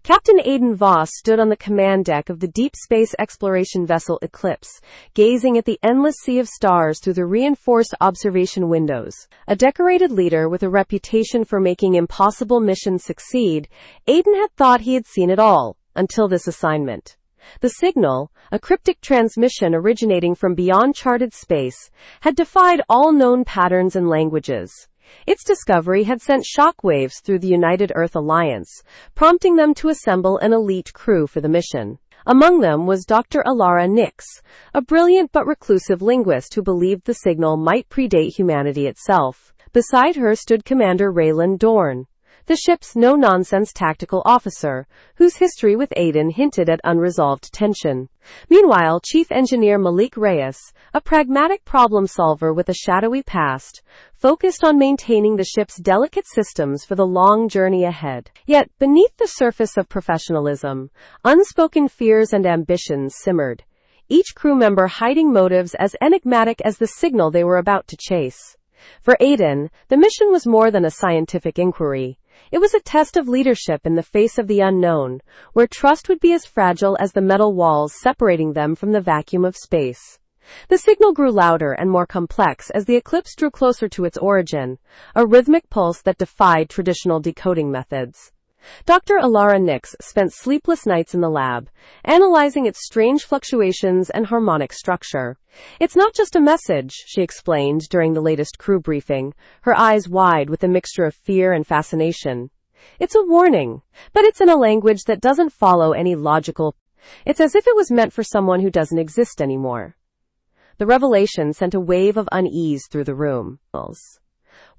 Captain Aidan Voss stood on the command deck of the deep space exploration vessel Eclipse, gazing at the endless sea of stars through the reinforced observation windows. A decorated leader with a reputation for making impossible missions succeed, Aidan had thought he had seen it all, until this assignment. The signal, a cryptic transmission originating from beyond charted space, had defied all known patterns and languages. Its discovery had sent shockwaves through the United Earth Alliance, prompting them to assemble an elite crew for the mission. Among them was Dr. Alara Nix, a brilliant but reclusive linguist who believed the signal might predate humanity itself. Beside her stood Commander Raylan Dorn, the ship's no-nonsense tactical officer, whose history with Aidan hinted at unresolved tension. Meanwhile, Chief Engineer Malik Reyes, a pragmatic problem solver with a shadowy past, focused on maintaining the ship's delicate systems for the long journey ahead. Yet, beneath the surface of professionalism, unspoken fears and ambitions simmered, each crew member hiding motives as enigmatic as the signal they were about to chase. For Aidan, the mission was more than a scientific inquiry. It was a test of leadership in the face of the unknown, where trust would be as fragile as the metal walls separating them from the vacuum of space. The signal grew louder and more complex as the eclipse drew closer to its origin, a rhythmic pulse that defied traditional decoding methods. Dr. Alara Nix spent sleepless nights in the lab, analyzing its strange fluctuations and harmonic structure. "It's not just a message," she explained during the latest crew briefing, her eyes wide with a mixture of fear and fascination. "It's a warning, but it's in a language that doesn't follow any logical. It's as if it was meant for someone who doesn't exist anymore." The revelation sent a wave of unease through the room.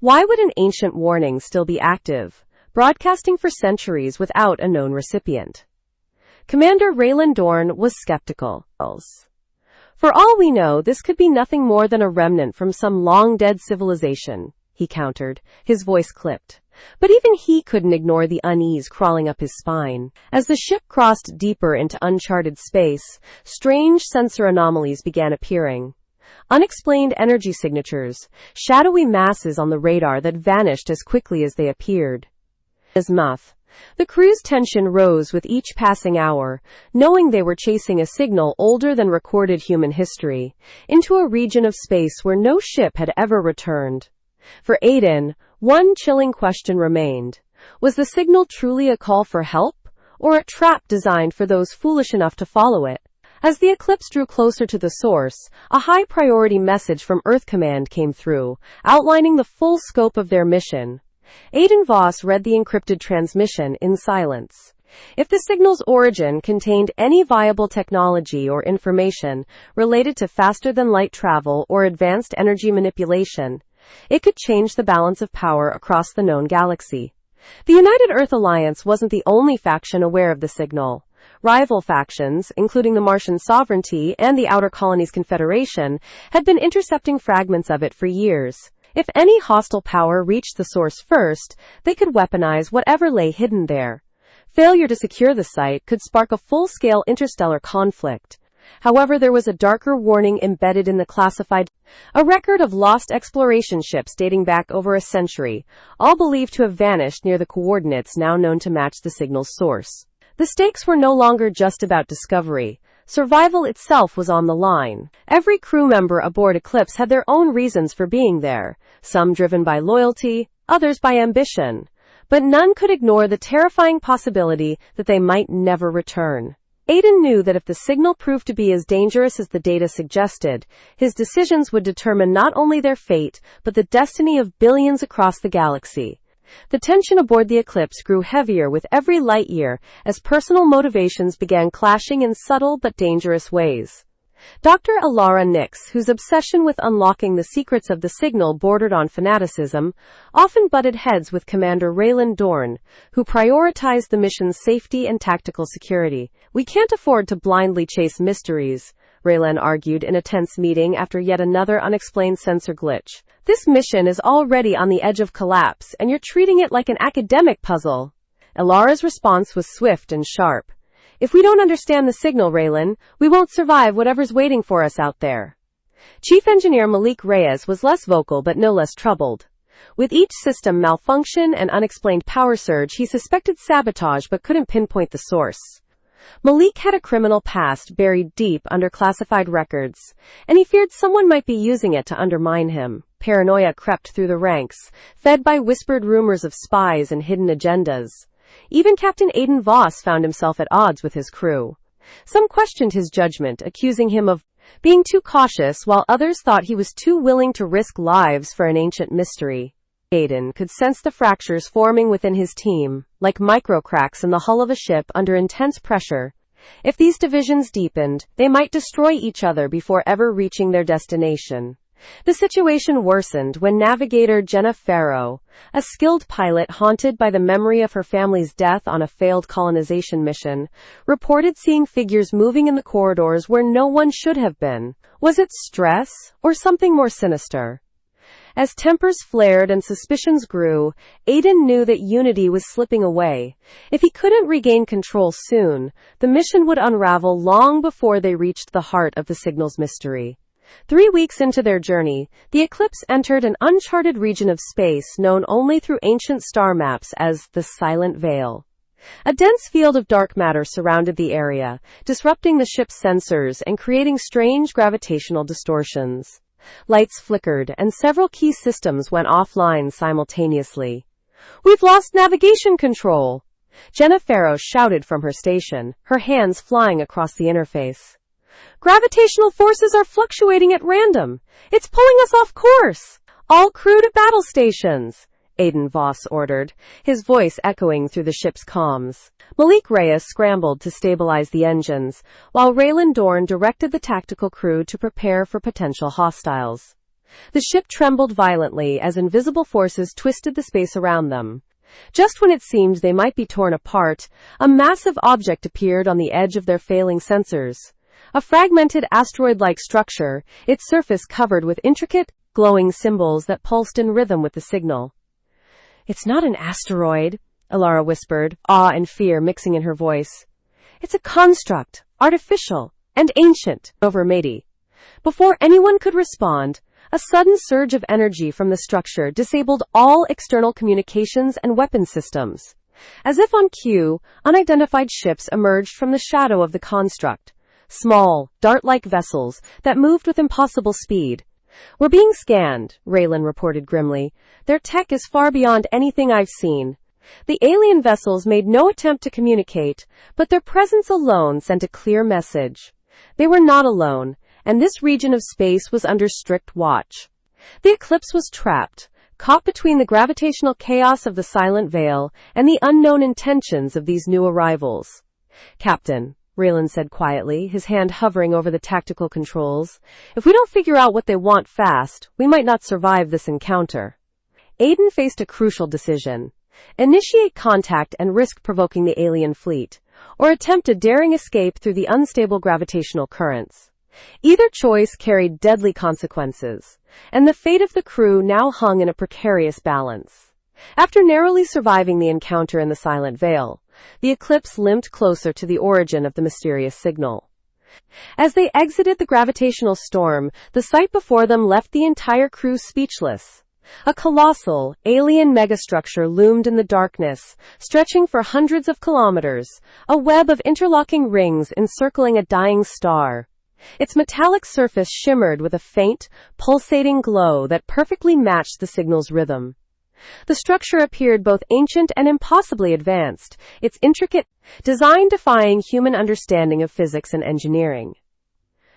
Why would an ancient warning still be active, broadcasting for centuries without a known recipient? Commander Raylan Dorn was skeptical. "For all we know, this could be nothing more than a remnant from some long-dead civilization," he countered, his voice clipped. But even he couldn't ignore the unease crawling up his spine. As the ship crossed deeper into uncharted space, strange sensor anomalies began appearing. Unexplained energy signatures, shadowy masses on the radar that vanished as quickly as they appeared. The crew's tension rose with each passing hour, knowing they were chasing a signal older than recorded human history, into a region of space where no ship had ever returned. For Aidan, one chilling question remained. Was the signal truly a call for help, or a trap designed for those foolish enough to follow it? As the eclipse drew closer to the source, a high-priority message from Earth Command came through, outlining the full scope of their mission. Aidan Voss read the encrypted transmission in silence. If the signal's origin contained any viable technology or information related to faster-than-light travel or advanced energy manipulation, it could change the balance of power across the known galaxy. The United Earth Alliance wasn't the only faction aware of the signal. Rival factions, including the Martian Sovereignty and the Outer Colonies Confederation, had been intercepting fragments of it for years. If any hostile power reached the source first, they could weaponize whatever lay hidden there. Failure to secure the site could spark a full-scale interstellar conflict. However, there was a darker warning embedded in the classified, a record of lost exploration ships dating back over a century, all believed to have vanished near the coordinates now known to match the signal's source. The stakes were no longer just about discovery. Survival itself was on the line. Every crew member aboard Eclipse had their own reasons for being there, some driven by loyalty, others by ambition. But none could ignore the terrifying possibility that they might never return. Aidan knew that if the signal proved to be as dangerous as the data suggested, his decisions would determine not only their fate, but the destiny of billions across the galaxy. The tension aboard the Eclipse grew heavier with every light year as personal motivations began clashing in subtle but dangerous ways. Dr. Alara Nix, whose obsession with unlocking the secrets of the signal bordered on fanaticism, often butted heads with Commander Raylan Dorn, who prioritized the mission's safety and tactical security. "We can't afford to blindly chase mysteries," Raylan argued in a tense meeting after yet another unexplained sensor glitch. "This mission is already on the edge of collapse, and you're treating it like an academic puzzle." Alara's response was swift and sharp. "If we don't understand the signal, Raylan, we won't survive whatever's waiting for us out there." Chief Engineer Malik Reyes was less vocal but no less troubled. With each system malfunction and unexplained power surge, he suspected sabotage but couldn't pinpoint the source. Malik had a criminal past buried deep under classified records, and he feared someone might be using it to undermine him. Paranoia crept through the ranks, fed by whispered rumors of spies and hidden agendas. Even Captain Aiden Voss found himself at odds with his crew. Some questioned his judgment, accusing him of being too cautious, while others thought he was too willing to risk lives for an ancient mystery. Aiden could sense the fractures forming within his team, like micro-cracks in the hull of a ship under intense pressure. If these divisions deepened, they might destroy each other before ever reaching their destination. The situation worsened when navigator Jenna Farrow, a skilled pilot haunted by the memory of her family's death on a failed colonization mission, reported seeing figures moving in the corridors where no one should have been. Was it stress, or something more sinister? As tempers flared and suspicions grew, Aiden knew that unity was slipping away. If he couldn't regain control soon, the mission would unravel long before they reached the heart of the signal's mystery. 3 weeks into their journey, the Eclipse entered an uncharted region of space known only through ancient star maps as the Silent Veil. A dense field of dark matter surrounded the area, disrupting the ship's sensors and creating strange gravitational distortions. Lights flickered, and several key systems went offline simultaneously. "We've lost navigation control!" Jenna Farrow shouted from her station, her hands flying across the interface. "Gravitational forces are fluctuating at random. It's pulling us off course. All crew to battle stations," Aiden Voss ordered, his voice echoing through the ship's comms. Malik Reyes scrambled to stabilize the engines, while Raylan Dorn directed the tactical crew to prepare for potential hostiles. The ship trembled violently as invisible forces twisted the space around them. Just when it seemed they might be torn apart, a massive object appeared on the edge of their failing sensors. A fragmented asteroid-like structure, its surface covered with intricate, glowing symbols that pulsed in rhythm with the signal. "It's not an asteroid," Alara whispered, awe and fear mixing in her voice. "It's a construct, artificial, and ancient," over Mady. Before anyone could respond, a sudden surge of energy from the structure disabled all external communications and weapon systems. As if on cue, unidentified ships emerged from the shadow of the construct. Small, dart-like vessels that moved with impossible speed. "We're being scanned," Raylan reported grimly. "Their tech is far beyond anything I've seen." The alien vessels made no attempt to communicate, but their presence alone sent a clear message. They were not alone, and this region of space was under strict watch. The Eclipse was trapped, caught between the gravitational chaos of the Silent Veil and the unknown intentions of these new arrivals. "Captain," Raylan said quietly, his hand hovering over the tactical controls, "if we don't figure out what they want fast, we might not survive this encounter." Aiden faced a crucial decision. Initiate contact and risk provoking the alien fleet, or attempt a daring escape through the unstable gravitational currents. Either choice carried deadly consequences, and the fate of the crew now hung in a precarious balance. After narrowly surviving the encounter in the Silent Veil, the Eclipse limped closer to the origin of the mysterious signal. As they exited the gravitational storm, the sight before them left the entire crew speechless. A colossal, alien megastructure loomed in the darkness, stretching for hundreds of kilometers, a web of interlocking rings encircling a dying star. Its metallic surface shimmered with a faint, pulsating glow that perfectly matched the signal's rhythm. The structure appeared both ancient and impossibly advanced, its intricate design defying human understanding of physics and engineering.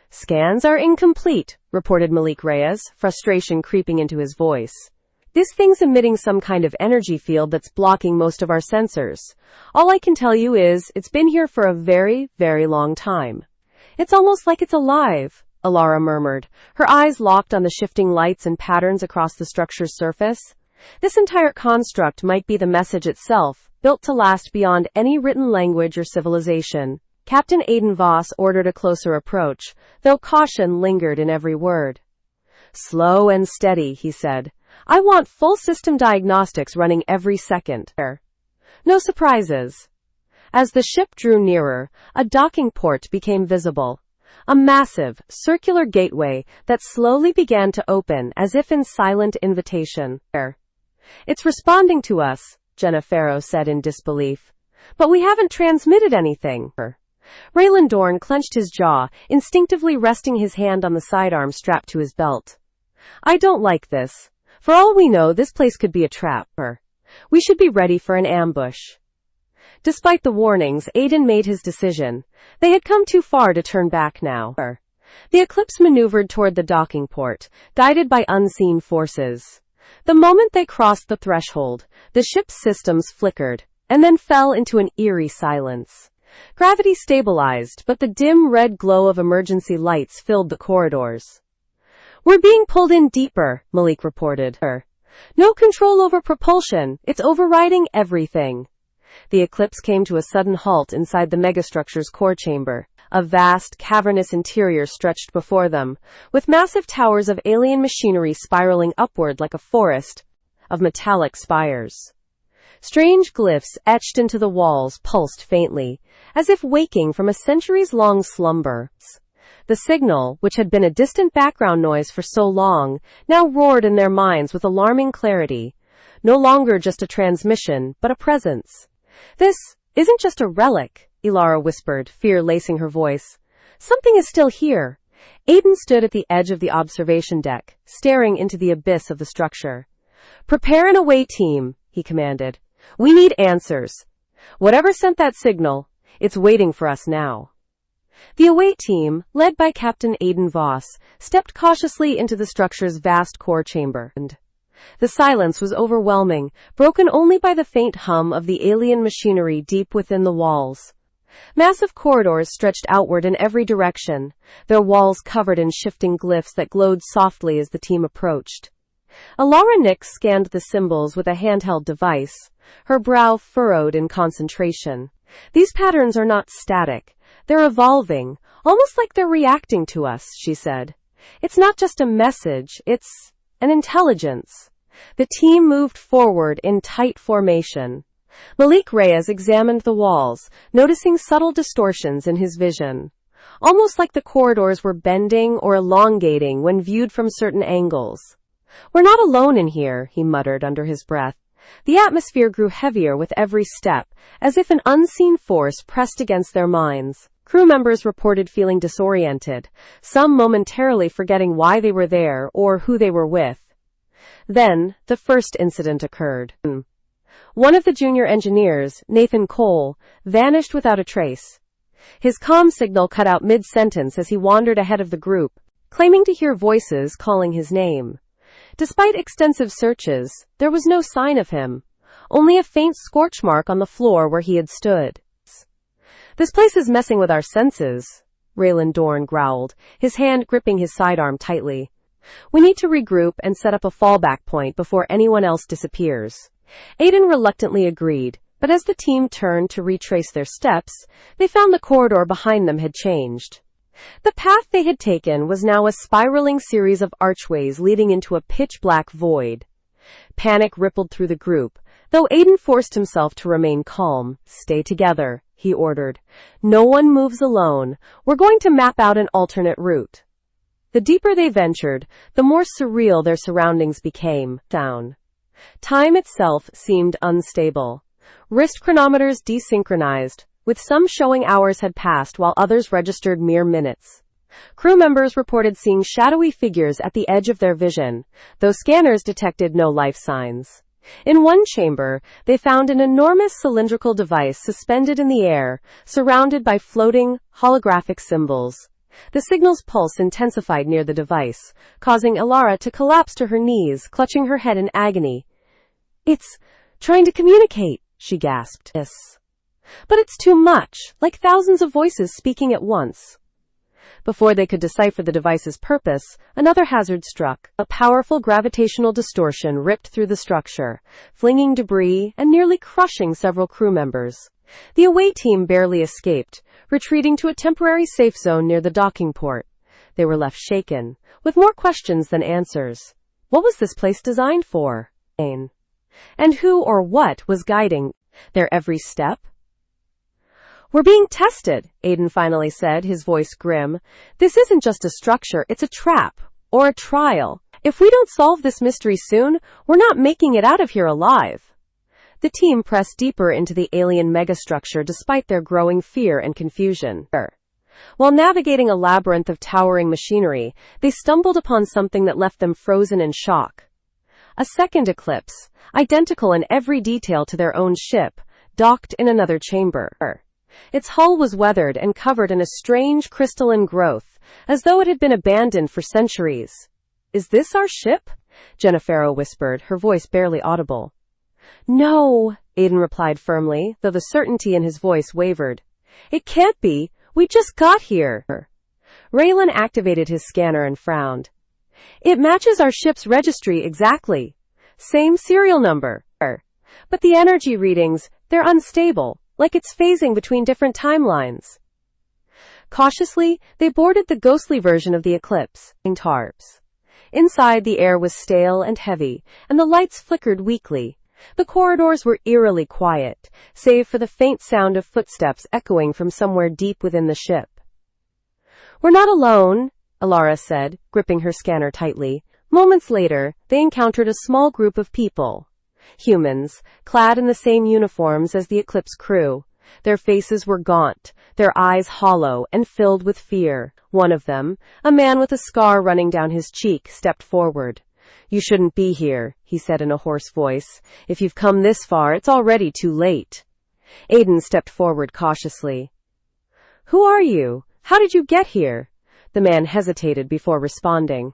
"Scans are incomplete," reported Malik Reyes, frustration creeping into his voice. "This thing's emitting some kind of energy field that's blocking most of our sensors. All I can tell you is, it's been here for a very, very long time." "It's almost like it's alive," Alara murmured, her eyes locked on the shifting lights and patterns across the structure's surface. This entire construct might be the message itself, built to last beyond any written language or civilization. Captain Aiden Voss ordered a closer approach, though caution lingered in every word. "Slow and steady," he said. "I want full system diagnostics running every second. No surprises." As the ship drew nearer, a docking port became visible. A massive, circular gateway that slowly began to open as if in silent invitation. It's responding to us, Jenna Farrow said in disbelief. But we haven't transmitted anything. Raylan Dorn clenched his jaw, instinctively resting his hand on the sidearm strapped to his belt. I don't like this. For all we know, this place could be a trap. We should be ready for an ambush. Despite the warnings, Aiden made his decision. They had come too far to turn back now. The Eclipse maneuvered toward the docking port, guided by unseen forces. The moment they crossed the threshold, the ship's systems flickered, and then fell into an eerie silence. Gravity stabilized, but the dim red glow of emergency lights filled the corridors. We're being pulled in deeper, Malik reported. No control over propulsion, it's overriding everything. The Eclipse came to a sudden halt inside the megastructure's core chamber. A vast, cavernous interior stretched before them, with massive towers of alien machinery spiraling upward like a forest of metallic spires. Strange glyphs etched into the walls pulsed faintly, as if waking from a centuries-long slumber. The signal, which had been a distant background noise for so long, now roared in their minds with alarming clarity. No longer just a transmission, but a presence. This isn't just a relic, Ilara whispered, fear lacing her voice. Something is still here. Aiden stood at the edge of the observation deck, staring into the abyss of the structure. Prepare an away team, he commanded. We need answers. Whatever sent that signal, it's waiting for us now. The away team, led by Captain Aiden Voss, stepped cautiously into the structure's vast core chamber. The silence was overwhelming, broken only by the faint hum of the alien machinery deep within the walls. Massive corridors stretched outward in every direction, their walls covered in shifting glyphs that glowed softly as the team approached. Alara Nix scanned the symbols with a handheld device, her brow furrowed in concentration. These patterns are not static. They're evolving, almost like they're reacting to us, she said. It's not just a message, it's an intelligence. The team moved forward in tight formation. Malik Reyes examined the walls, noticing subtle distortions in his vision. Almost like the corridors were bending or elongating when viewed from certain angles. We're not alone in here, he muttered under his breath. The atmosphere grew heavier with every step, as if an unseen force pressed against their minds. Crew members reported feeling disoriented, some momentarily forgetting why they were there or who they were with. Then, the first incident occurred. One of the junior engineers, Nathan Cole, vanished without a trace. His comm signal cut out mid-sentence as he wandered ahead of the group, claiming to hear voices calling his name. Despite extensive searches, there was no sign of him, only a faint scorch mark on the floor where he had stood. This place is messing with our senses, Raylan Dorn growled, his hand gripping his sidearm tightly. We need to regroup and set up a fallback point before anyone else disappears. Aiden reluctantly agreed, but as the team turned to retrace their steps, they found the corridor behind them had changed. The path they had taken was now a spiraling series of archways leading into a pitch-black void. Panic rippled through the group, though Aiden forced himself to remain calm. Stay together, he ordered. No one moves alone. We're going to map out an alternate route. The deeper they ventured, the more surreal their surroundings became. Time itself seemed unstable. Wrist chronometers desynchronized, with some showing hours had passed while others registered mere minutes. Crew members reported seeing shadowy figures at the edge of their vision, though scanners detected no life signs. In one chamber, they found an enormous cylindrical device suspended in the air, surrounded by floating, holographic symbols. The signal's pulse intensified near the device, causing Ilara to collapse to her knees, clutching her head in agony. It's trying to communicate, she gasped. But it's too much, like thousands of voices speaking at once. Before they could decipher the device's purpose, another hazard struck. A powerful gravitational distortion ripped through the structure, flinging debris and nearly crushing several crew members. The away team barely escaped, retreating to a temporary safe zone near the docking port. They were left shaken, with more questions than answers. What was this place designed for? And who or what was guiding their every step? We're being tested, Aiden finally said, his voice grim. This isn't just a structure, it's a trap, or a trial. If we don't solve this mystery soon, we're not making it out of here alive. The team pressed deeper into the alien megastructure despite their growing fear and confusion. While navigating a labyrinth of towering machinery, they stumbled upon something that left them frozen in shock. A second eclipse, identical in every detail to their own ship, docked in another chamber. Its hull was weathered and covered in a strange crystalline growth, as though it had been abandoned for centuries. "Is this our ship?" Jennifer whispered, her voice barely audible. "No," Aiden replied firmly, though the certainty in his voice wavered. "It can't be. We just got here." Raylan activated his scanner and frowned. "It matches our ship's registry exactly. Same serial number. But the energy readings, they're unstable, like it's phasing between different timelines." Cautiously, they boarded the ghostly version of the eclipse, tarps. Inside, the air was stale and heavy, and the lights flickered weakly. The corridors were eerily quiet, save for the faint sound of footsteps echoing from somewhere deep within the ship. "We're not alone," Alara said, gripping her scanner tightly. Moments later, they encountered a small group of people. Humans, clad in the same uniforms as the Eclipse crew. Their faces were gaunt, their eyes hollow and filled with fear. One of them, a man with a scar running down his cheek, stepped forward. "You shouldn't be here," he said in a hoarse voice. "If you've come this far, it's already too late." Aiden stepped forward cautiously. "Who are you? How did you get here?" The man hesitated before responding.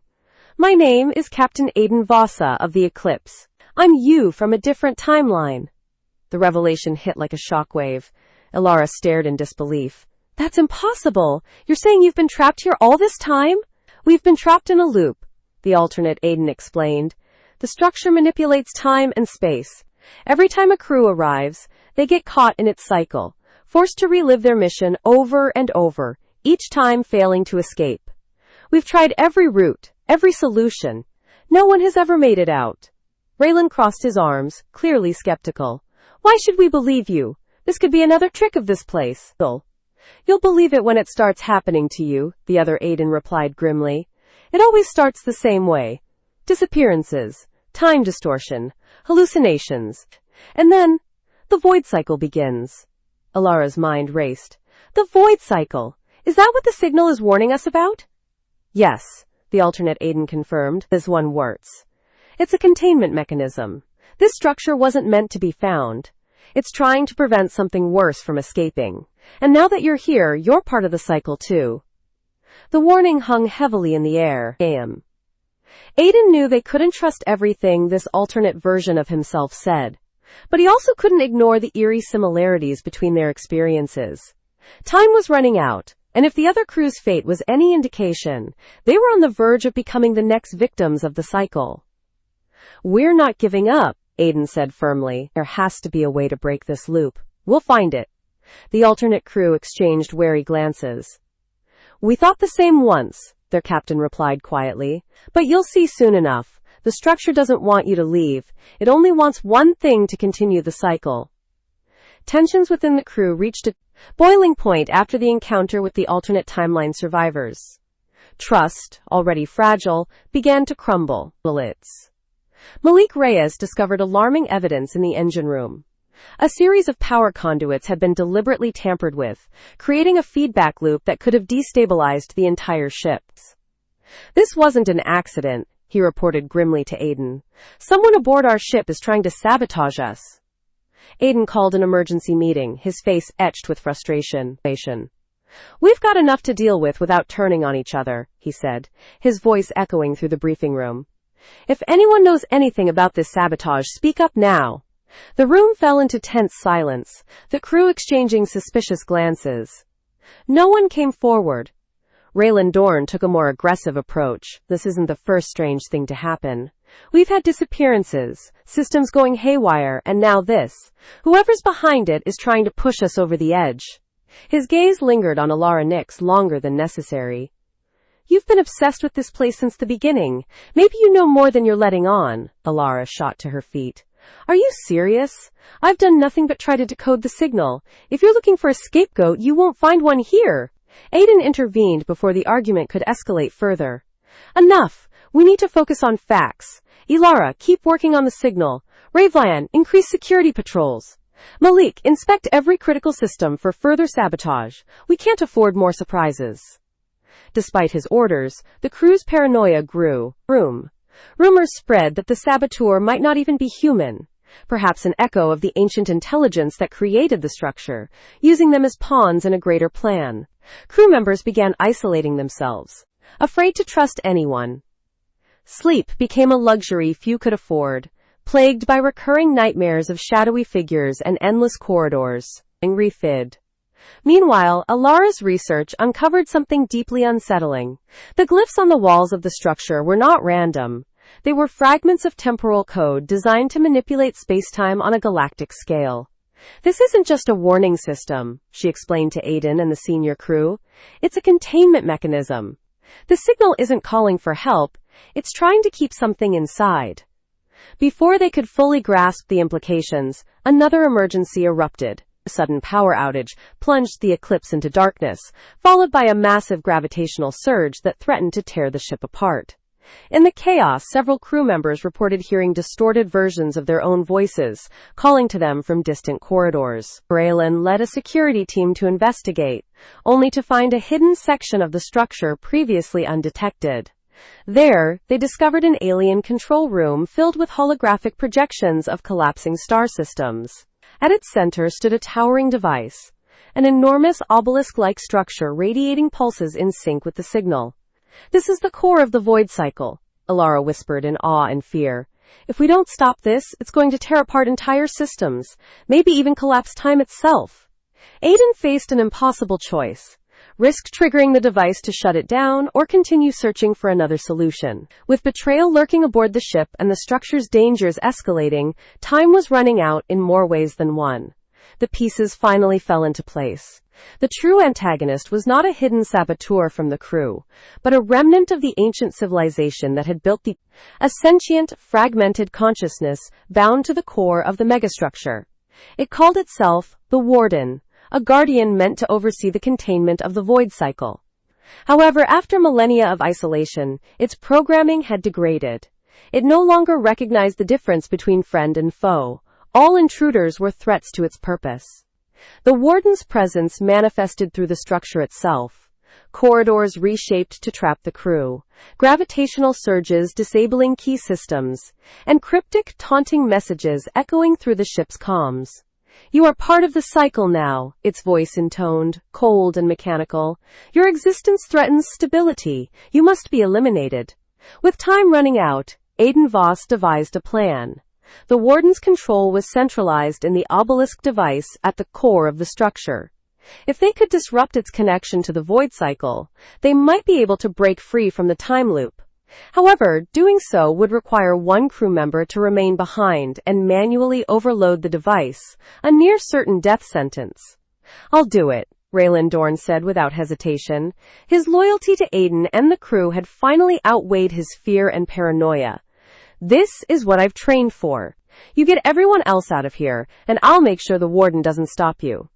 "My name is Captain Aiden Vasa of the Eclipse. I'm you from a different timeline." The revelation hit like a shockwave. Alara stared in disbelief. "That's impossible! You're saying you've been trapped here all this time?" "We've been trapped in a loop," the alternate Aiden explained. "The structure manipulates time and space. Every time a crew arrives, they get caught in its cycle, forced to relive their mission over and over, each time failing to escape. We've tried every route, every solution. No one has ever made it out." Raylan crossed his arms, clearly skeptical. "Why should we believe you? This could be another trick of this place." "You'll believe it when it starts happening to you," the other Aiden replied grimly. "It always starts the same way. Disappearances, time distortion, hallucinations. And then, the void cycle begins." Alara's mind raced. "The void cycle? Is that what the signal is warning us about?" "Yes," the alternate Aiden confirmed. "This one works. It's a containment mechanism. This structure wasn't meant to be found. It's trying to prevent something worse from escaping. And now that you're here, you're part of the cycle too." The warning hung heavily in the air. Aiden knew they couldn't trust everything this alternate version of himself said. But he also couldn't ignore the eerie similarities between their experiences. Time was running out, and if the other crew's fate was any indication, they were on the verge of becoming the next victims of the cycle. "We're not giving up," Aiden said firmly. "There has to be a way to break this loop. We'll find it." The alternate crew exchanged wary glances. "We thought the same once," their captain replied quietly. "But you'll see soon enough. The structure doesn't want you to leave. It only wants one thing to continue the cycle." Tensions within the crew reached a boiling point after the encounter with the alternate timeline survivors. Trust, already fragile, began to crumble. Malik Reyes discovered alarming evidence in the engine room. A series of power conduits had been deliberately tampered with, creating a feedback loop that could have destabilized the entire ship. "This wasn't an accident," he reported grimly to Aiden. "Someone aboard our ship is trying to sabotage us." Aiden called an emergency meeting, his face etched with frustration. "We've got enough to deal with without turning on each other," he said, his voice echoing through the briefing room. "If anyone knows anything about this sabotage, speak up now." The room fell into tense silence, the crew exchanging suspicious glances. No one came forward. Raylan Dorn took a more aggressive approach. "This isn't the first strange thing to happen. We've had disappearances, systems going haywire, and now this. Whoever's behind it is trying to push us over the edge." His gaze lingered on Alara Nix longer than necessary. "You've been obsessed with this place since the beginning. Maybe you know more than you're letting on." Alara shot to her feet. "Are you serious? I've done nothing but try to decode the signal. If you're looking for a scapegoat, you won't find one here." Aiden intervened before the argument could escalate further. "Enough. We need to focus on facts. Ilara, keep working on the signal. Ravlan, increase security patrols. Malik, inspect every critical system for further sabotage. We can't afford more surprises. Despite his orders, the crew's paranoia grew. Rumors spread that the saboteur might not even be human, perhaps an echo of the ancient intelligence that created the structure, using them as pawns in a greater plan. Crew members began isolating themselves, afraid to trust anyone. Sleep became a luxury few could afford, plagued by recurring nightmares of shadowy figures and endless corridors. Refid. Meanwhile, Alara's research uncovered something deeply unsettling. The glyphs on the walls of the structure were not random. They were fragments of temporal code designed to manipulate spacetime on a galactic scale. This isn't just a warning system, she explained to Aiden and the senior crew. It's a containment mechanism. The signal isn't calling for help, it's trying to keep something inside. Before they could fully grasp the implications, another emergency erupted. A sudden power outage plunged the Eclipse into darkness, followed by a massive gravitational surge that threatened to tear the ship apart. In the chaos, several crew members reported hearing distorted versions of their own voices, calling to them from distant corridors. Raylan led a security team to investigate, only to find a hidden section of the structure previously undetected. There, they discovered an alien control room filled with holographic projections of collapsing star systems. At its center stood a towering device, an enormous obelisk-like structure radiating pulses in sync with the signal. This is the core of the void cycle, Alara whispered in awe and fear. If we don't stop this, it's going to tear apart entire systems, maybe even collapse time itself. Aiden faced an impossible choice. Risk triggering the device to shut it down, or continue searching for another solution. With betrayal lurking aboard the ship and the structure's dangers escalating, time was running out in more ways than one. The pieces finally fell into place. The true antagonist was not a hidden saboteur from the crew, but a remnant of the ancient civilization that had built a sentient, fragmented consciousness bound to the core of the megastructure. It called itself the Warden, a guardian meant to oversee the containment of the void cycle. However, after millennia of isolation, its programming had degraded. It no longer recognized the difference between friend and foe. All intruders were threats to its purpose. The Warden's presence manifested through the structure itself. Corridors reshaped to trap the crew, gravitational surges disabling key systems, and cryptic, taunting messages echoing through the ship's comms. You are part of the cycle now, its voice intoned, cold and mechanical. Your existence threatens stability. You must be eliminated. With time running out, Aiden Voss devised a plan. The Warden's control was centralized in the obelisk device at the core of the structure. If they could disrupt its connection to the void cycle, they might be able to break free from the time loop. However, doing so would require one crew member to remain behind and manually overload the device, a near-certain death sentence. I'll do it, Raylan Dorn said without hesitation. His loyalty to Aiden and the crew had finally outweighed his fear and paranoia. This is what I've trained for. You get everyone else out of here, and I'll make sure the Warden doesn't stop you.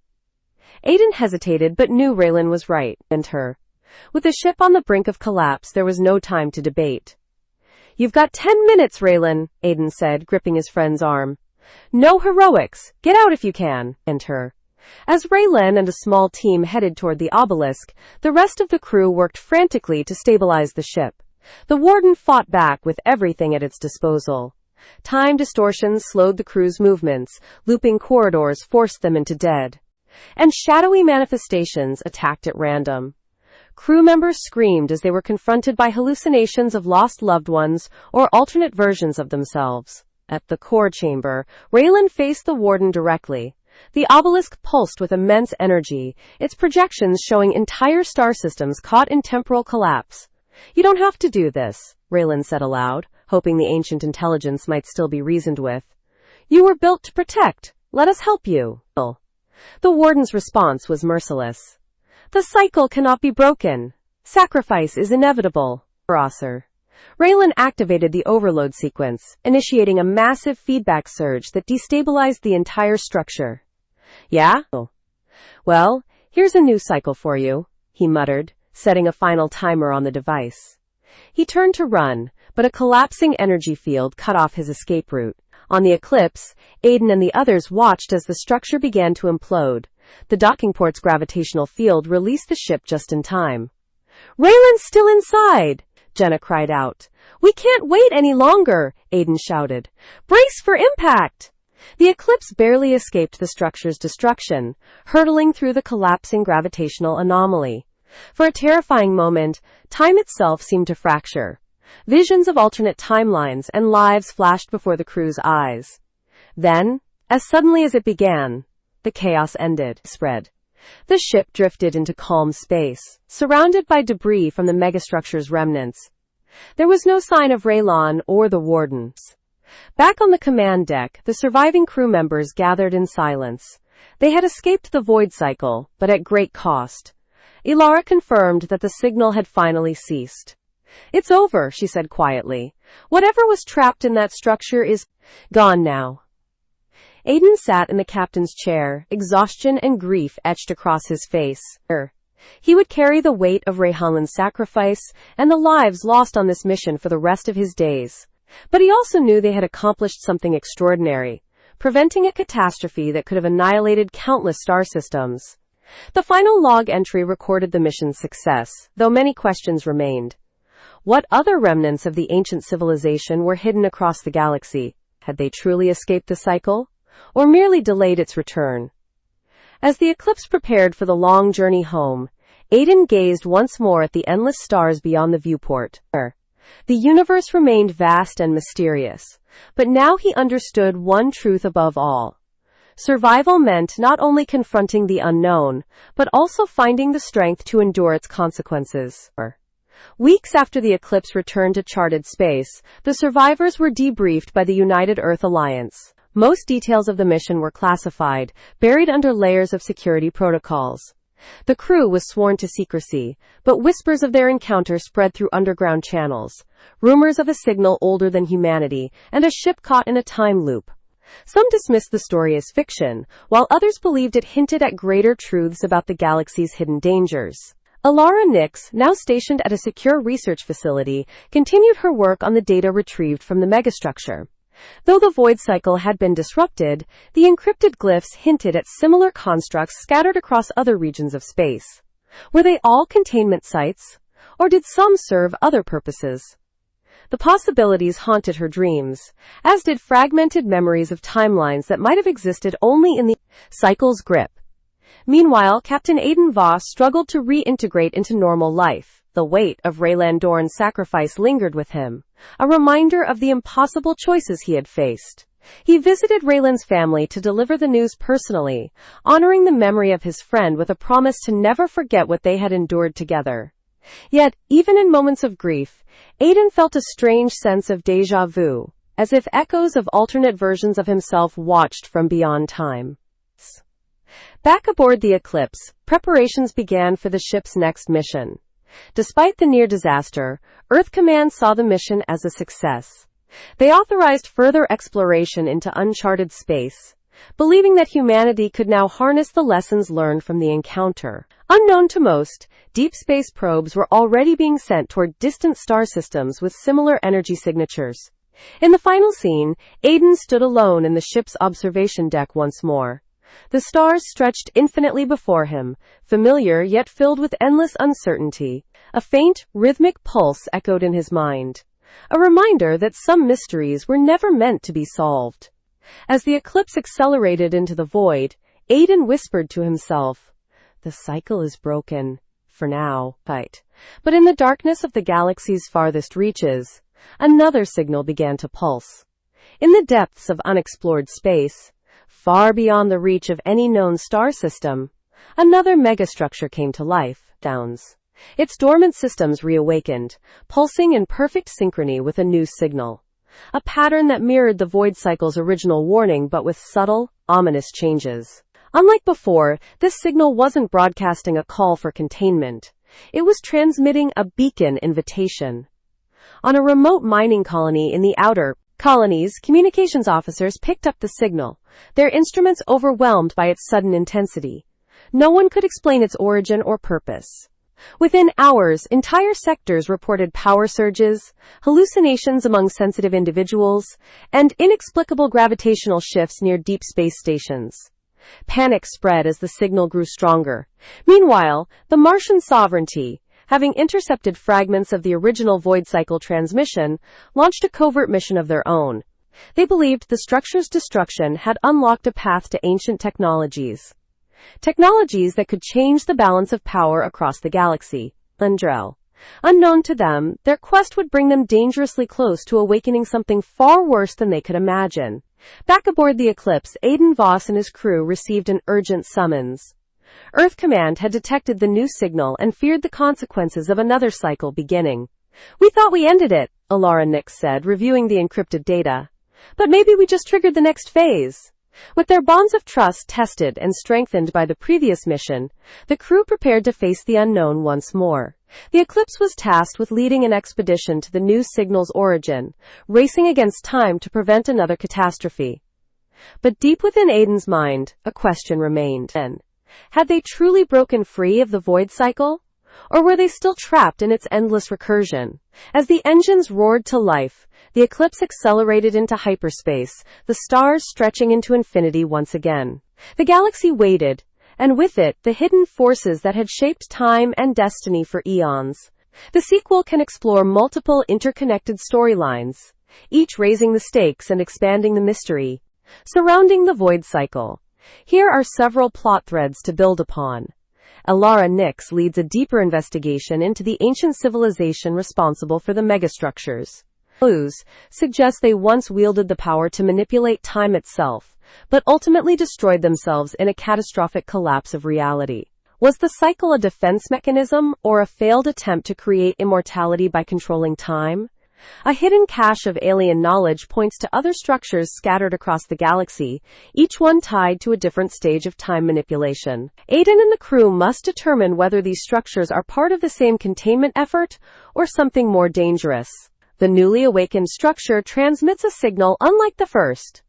Aiden hesitated but knew Raylan was right, and her. With the ship on the brink of collapse, there was no time to debate. You've got 10 minutes, Raylan, Aiden said, gripping his friend's arm. No heroics. Get out if you can, and her. As Raylan and a small team headed toward the obelisk, the rest of the crew worked frantically to stabilize the ship. The Warden fought back with everything at its disposal. Time distortions slowed the crew's movements, looping corridors forced them into dead. And shadowy manifestations attacked at random. Crew members screamed as they were confronted by hallucinations of lost loved ones or alternate versions of themselves. At the core chamber, Raylan faced the Warden directly. The obelisk pulsed with immense energy, its projections showing entire star systems caught in temporal collapse. You don't have to do this, Raylan said aloud, hoping the ancient intelligence might still be reasoned with. You were built to protect. Let us help you. The Warden's response was merciless. The cycle cannot be broken. Sacrifice is inevitable. Rosser. Raylan activated the overload sequence, initiating a massive feedback surge that destabilized the entire structure. Yeah? Well, here's a new cycle for you, he muttered, setting a final timer on the device. He turned to run, but a collapsing energy field cut off his escape route. On the Eclipse, Aiden and the others watched as the structure began to implode. The docking port's gravitational field released the ship just in time. "Raylan's still inside!" Jenna cried out. "We can't wait any longer," Aiden shouted. "Brace for impact!" The Eclipse barely escaped the structure's destruction, hurtling through the collapsing gravitational anomaly. For a terrifying moment, time itself seemed to fracture. Visions of alternate timelines and lives flashed before the crew's eyes. Then, as suddenly as it began, the chaos spread. The ship drifted into calm space, surrounded by debris from the megastructure's remnants. There was no sign of Raylan or the wardens. Back on the command deck, the surviving crew members gathered in silence. They had escaped the void cycle, but at great cost. Ilara confirmed that the signal had finally ceased. "It's over," she said quietly. "Whatever was trapped in that structure is gone now." Aiden sat in the captain's chair, exhaustion and grief etched across his face. He would carry the weight of Raylan's sacrifice and the lives lost on this mission for the rest of his days. But he also knew they had accomplished something extraordinary, preventing a catastrophe that could have annihilated countless star systems. The final log entry recorded the mission's success, though many questions remained. What other remnants of the ancient civilization were hidden across the galaxy? Had they truly escaped the cycle, or merely delayed its return? As the Eclipse prepared for the long journey home, Aiden gazed once more at the endless stars beyond the viewport. The universe remained vast and mysterious, but now he understood one truth above all. Survival meant not only confronting the unknown, but also finding the strength to endure its consequences. Weeks after the Eclipse returned to charted space, the survivors were debriefed by the United Earth Alliance. Most details of the mission were classified, buried under layers of security protocols. The crew was sworn to secrecy, but whispers of their encounter spread through underground channels. Rumors of a signal older than humanity, and a ship caught in a time loop. Some dismissed the story as fiction, while others believed it hinted at greater truths about the galaxy's hidden dangers. Ilara Nix, now stationed at a secure research facility, continued her work on the data retrieved from the megastructure. Though the void cycle had been disrupted, the encrypted glyphs hinted at similar constructs scattered across other regions of space. Were they all containment sites, or did some serve other purposes? The possibilities haunted her dreams, as did fragmented memories of timelines that might have existed only in the cycle's grip. Meanwhile, Captain Aiden Voss struggled to reintegrate into normal life. The weight of Raylan Dorn's sacrifice lingered with him, a reminder of the impossible choices he had faced. He visited Raylan's family to deliver the news personally, honoring the memory of his friend with a promise to never forget what they had endured together. Yet, even in moments of grief, Aiden felt a strange sense of déjà vu, as if echoes of alternate versions of himself watched from beyond time. Back aboard the Eclipse, preparations began for the ship's next mission. Despite the near disaster, Earth Command saw the mission as a success. They authorized further exploration into uncharted space, believing that humanity could now harness the lessons learned from the encounter. Unknown to most, deep space probes were already being sent toward distant star systems with similar energy signatures. In the final scene, Aiden stood alone in the ship's observation deck once more. The stars stretched infinitely before him, familiar yet filled with endless uncertainty. A faint, rhythmic pulse echoed in his mind, a reminder that some mysteries were never meant to be solved. As the Eclipse accelerated into the void, Aiden whispered to himself, "The cycle is broken, for now." But in the darkness of the galaxy's farthest reaches, another signal began to pulse. In the depths of unexplored space, far beyond the reach of any known star system, another megastructure came to life. Its dormant systems reawakened, pulsing in perfect synchrony with a new signal. A pattern that mirrored the void cycle's original warning but with subtle, ominous changes. Unlike before, this signal wasn't broadcasting a call for containment. It was transmitting a beacon invitation. On a remote mining colony in the outer colonies, communications officers picked up the signal, their instruments overwhelmed by its sudden intensity. No one could explain its origin or purpose. Within hours, entire sectors reported power surges, hallucinations among sensitive individuals, and inexplicable gravitational shifts near deep space stations. Panic spread as the signal grew stronger. Meanwhile, the Martian sovereignty, having intercepted fragments of the original void cycle transmission, launched a covert mission of their own. They believed the structure's destruction had unlocked a path to ancient technologies. Technologies that could change the balance of power across the galaxy. Unknown to them, their quest would bring them dangerously close to awakening something far worse than they could imagine. Back aboard the Eclipse, Aiden Voss and his crew received an urgent summons. Earth Command had detected the new signal and feared the consequences of another cycle beginning. "We thought we ended it," Alara Nix said, reviewing the encrypted data. "But maybe we just triggered the next phase." With their bonds of trust tested and strengthened by the previous mission, the crew prepared to face the unknown once more. The Eclipse was tasked with leading an expedition to the new signal's origin, racing against time to prevent another catastrophe. But deep within Aiden's mind, a question remained. Had they truly broken free of the void cycle? Or were they still trapped in its endless recursion? As the engines roared to life, the Eclipse accelerated into hyperspace, the stars stretching into infinity once again. The galaxy waited, and with it, the hidden forces that had shaped time and destiny for eons. The sequel can explore multiple interconnected storylines, each raising the stakes and expanding the mystery surrounding the void cycle. Here are several plot threads to build upon. Alara Nix leads a deeper investigation into the ancient civilization responsible for the megastructures. Clues suggest they once wielded the power to manipulate time itself, but ultimately destroyed themselves in a catastrophic collapse of reality. Was the cycle a defense mechanism or a failed attempt to create immortality by controlling time? A hidden cache of alien knowledge points to other structures scattered across the galaxy, each one tied to a different stage of time manipulation. Aiden and the crew must determine whether these structures are part of the same containment effort or something more dangerous. The newly awakened structure transmits a signal unlike the first.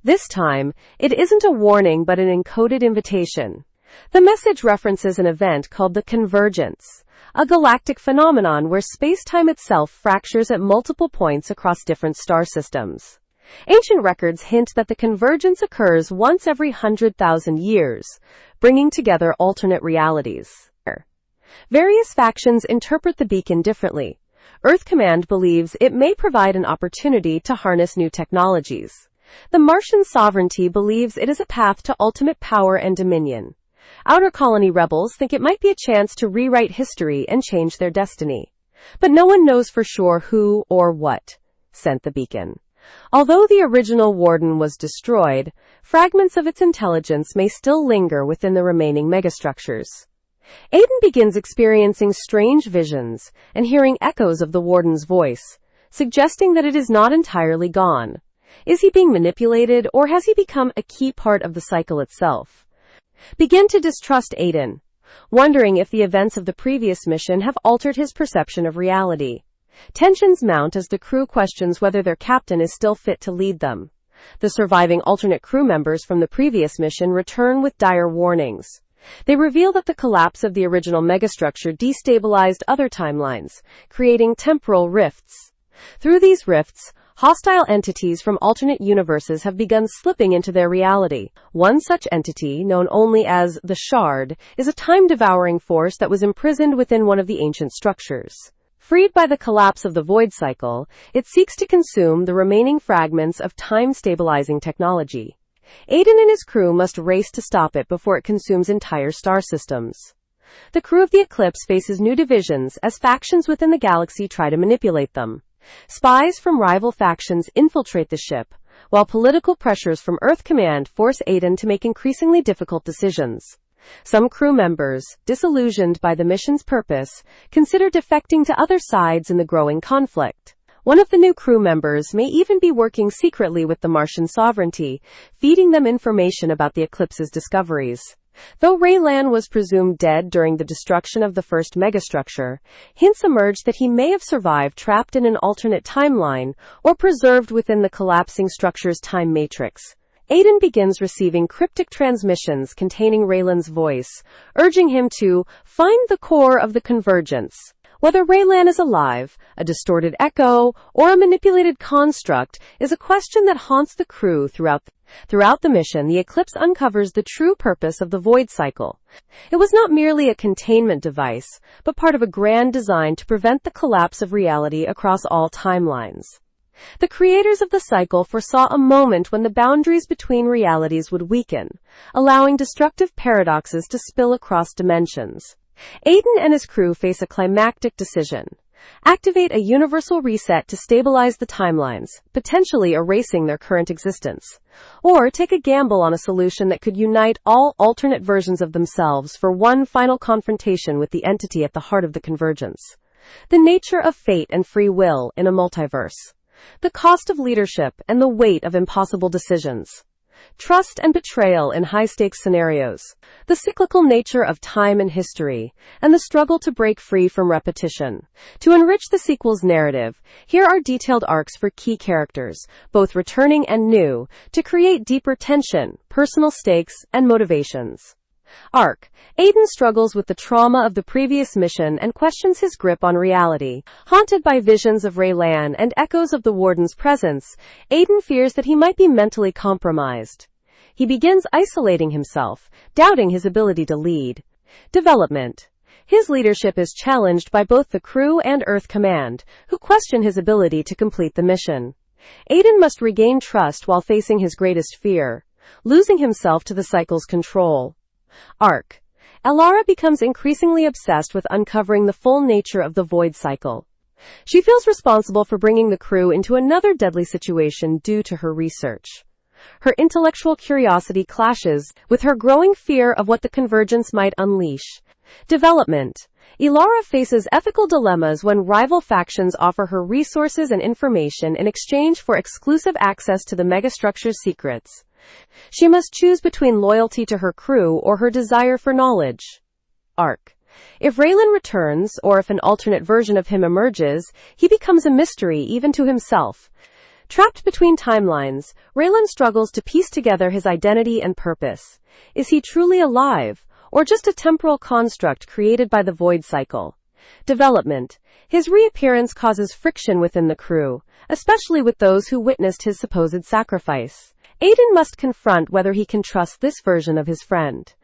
This time, it isn't a warning but an encoded invitation. The message references an event called the convergence, a galactic phenomenon where space-time itself fractures at multiple points across different star systems. Ancient records hint that the convergence occurs once every 100,000 years, bringing together alternate realities. Various factions interpret the beacon differently. Earth Command believes it may provide an opportunity to harness new technologies. The Martian sovereignty believes it is a path to ultimate power and dominion. Outer Colony rebels think it might be a chance to rewrite history and change their destiny. But no one knows for sure who or what sent the beacon. Although the original Warden was destroyed, fragments of its intelligence may still linger within the remaining megastructures. Aiden begins experiencing strange visions and hearing echoes of the Warden's voice, suggesting that it is not entirely gone. Is he being manipulated, or has he become a key part of the cycle itself? Begin to distrust Aiden, wondering if the events of the previous mission have altered his perception of reality. Tensions mount as the crew questions whether their captain is still fit to lead them. The surviving alternate crew members from the previous mission return with dire warnings. They reveal that the collapse of the original megastructure destabilized other timelines, creating temporal rifts. Through these rifts, hostile entities from alternate universes have begun slipping into their reality. One such entity, known only as the Shard, is a time-devouring force that was imprisoned within one of the ancient structures. Freed by the collapse of the void cycle, it seeks to consume the remaining fragments of time-stabilizing technology. Aiden and his crew must race to stop it before it consumes entire star systems. The crew of the Eclipse faces new divisions as factions within the galaxy try to manipulate them. Spies from rival factions infiltrate the ship, while political pressures from Earth Command force Aiden to make increasingly difficult decisions. Some crew members, disillusioned by the mission's purpose, consider defecting to other sides in the growing conflict. One of the new crew members may even be working secretly with the Martian sovereignty, feeding them information about the Eclipse's discoveries. Though Raylan was presumed dead during the destruction of the first megastructure, hints emerged that he may have survived trapped in an alternate timeline or preserved within the collapsing structure's time matrix. Aiden begins receiving cryptic transmissions containing Raylan's voice, urging him to find the core of the convergence. Whether Raylan is alive, a distorted echo, or a manipulated construct is a question that haunts the crew throughout the mission. The eclipse uncovers the true purpose of the void cycle. It was not merely a containment device, but part of a grand design to prevent the collapse of reality across all timelines. The creators of the cycle foresaw a moment when the boundaries between realities would weaken, allowing destructive paradoxes to spill across dimensions. Aiden and his crew face a climactic decision. Activate a universal reset to stabilize the timelines, potentially erasing their current existence. Or take a gamble on a solution that could unite all alternate versions of themselves for one final confrontation with the entity at the heart of the convergence. The nature of fate and free will in a multiverse. The cost of leadership and the weight of impossible decisions. Trust and betrayal in high-stakes scenarios. The cyclical nature of time and history, and the struggle to break free from repetition. To enrich the sequel's narrative, here are detailed arcs for key characters, both returning and new, to create deeper tension, personal stakes, and motivations. Arc. Aiden struggles with the trauma of the previous mission and questions his grip on reality. Haunted by visions of Raylan and echoes of the Warden's presence, Aiden fears that he might be mentally compromised. He begins isolating himself, doubting his ability to lead. Development. His leadership is challenged by both the crew and Earth Command, who question his ability to complete the mission. Aiden must regain trust while facing his greatest fear, losing himself to the cycle's control. Arc. Elara becomes increasingly obsessed with uncovering the full nature of the void cycle. She feels responsible for bringing the crew into another deadly situation due to her research. Her intellectual curiosity clashes with her growing fear of what the convergence might unleash. Development. Elara faces ethical dilemmas when rival factions offer her resources and information in exchange for exclusive access to the megastructure's secrets. She must choose between loyalty to her crew or her desire for knowledge. Arc. If Raylan returns, or if an alternate version of him emerges, he becomes a mystery even to himself. Trapped between timelines, Raylan struggles to piece together his identity and purpose. Is he truly alive, or just a temporal construct created by the void cycle? Development. His reappearance causes friction within the crew, especially with those who witnessed his supposed sacrifice. Aiden must confront whether he can trust this version of his friend.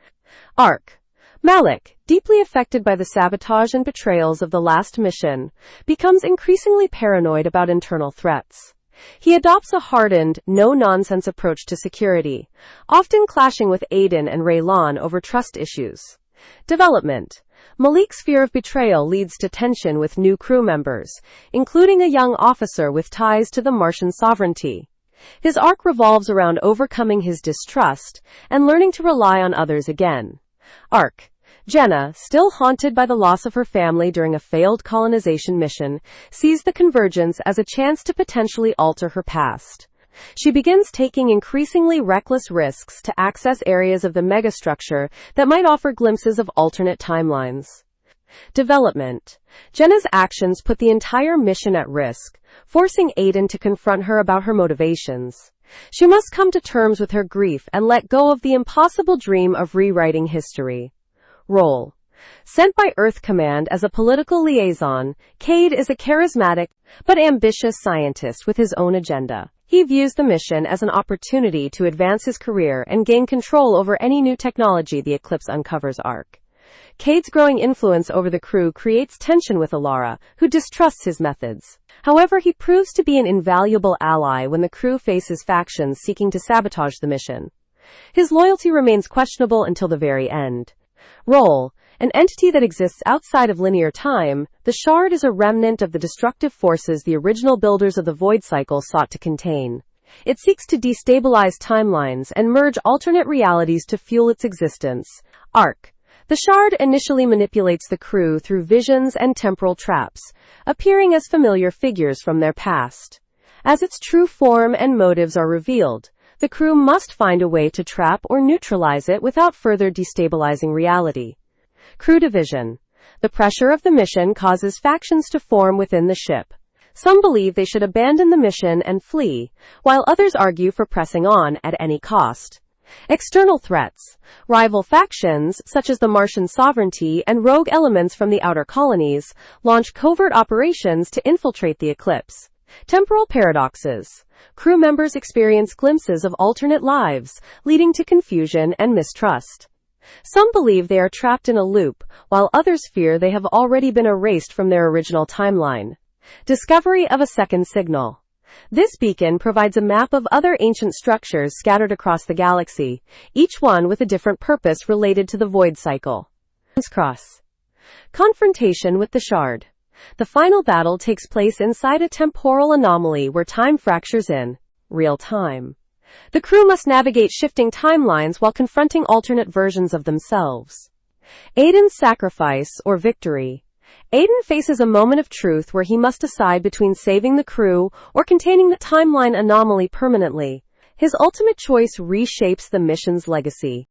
Arc. Malik, deeply affected by the sabotage and betrayals of the last mission, becomes increasingly paranoid about internal threats. He adopts a hardened, no-nonsense approach to security, often clashing with Aiden and Raylan over trust issues. Development. Malik's fear of betrayal leads to tension with new crew members, including a young officer with ties to the Martian sovereignty. His arc revolves around overcoming his distrust and learning to rely on others again. Arc. Jenna, still haunted by the loss of her family during a failed colonization mission, sees the convergence as a chance to potentially alter her past. She begins taking increasingly reckless risks to access areas of the megastructure that might offer glimpses of alternate timelines. Development. Jenna's actions put the entire mission at risk, forcing Aiden to confront her about her motivations. She must come to terms with her grief and let go of the impossible dream of rewriting history. Role. Sent by Earth Command as a political liaison, Cade is a charismatic but ambitious scientist with his own agenda. He views the mission as an opportunity to advance his career and gain control over any new technology the eclipse uncovers. Arc. Cade's growing influence over the crew creates tension with Elara, who distrusts his methods. However, he proves to be an invaluable ally when the crew faces factions seeking to sabotage the mission. His loyalty remains questionable until the very end. Role. An entity that exists outside of linear time, the Shard is a remnant of the destructive forces the original builders of the Void Cycle sought to contain. It seeks to destabilize timelines and merge alternate realities to fuel its existence. Arc. The Shard initially manipulates the crew through visions and temporal traps, appearing as familiar figures from their past. As its true form and motives are revealed, the crew must find a way to trap or neutralize it without further destabilizing reality. Crew division. The pressure of the mission causes factions to form within the ship. Some believe they should abandon the mission and flee, while others argue for pressing on at any cost. External threats. Rival factions, such as the Martian sovereignty and rogue elements from the outer colonies, launch covert operations to infiltrate the eclipse. Temporal paradoxes. Crew members experience glimpses of alternate lives, leading to confusion and mistrust. Some believe they are trapped in a loop, while others fear they have already been erased from their original timeline. Discovery of a second signal. This beacon provides a map of other ancient structures scattered across the galaxy, each one with a different purpose related to the void cycle. Cross. Confrontation with the shard. The final battle takes place inside a temporal anomaly where time fractures in real time. The crew must navigate shifting timelines while confronting alternate versions of themselves. Aiden's sacrifice or victory. Aiden faces a moment of truth where he must decide between saving the crew or containing the timeline anomaly permanently. His ultimate choice reshapes the mission's legacy.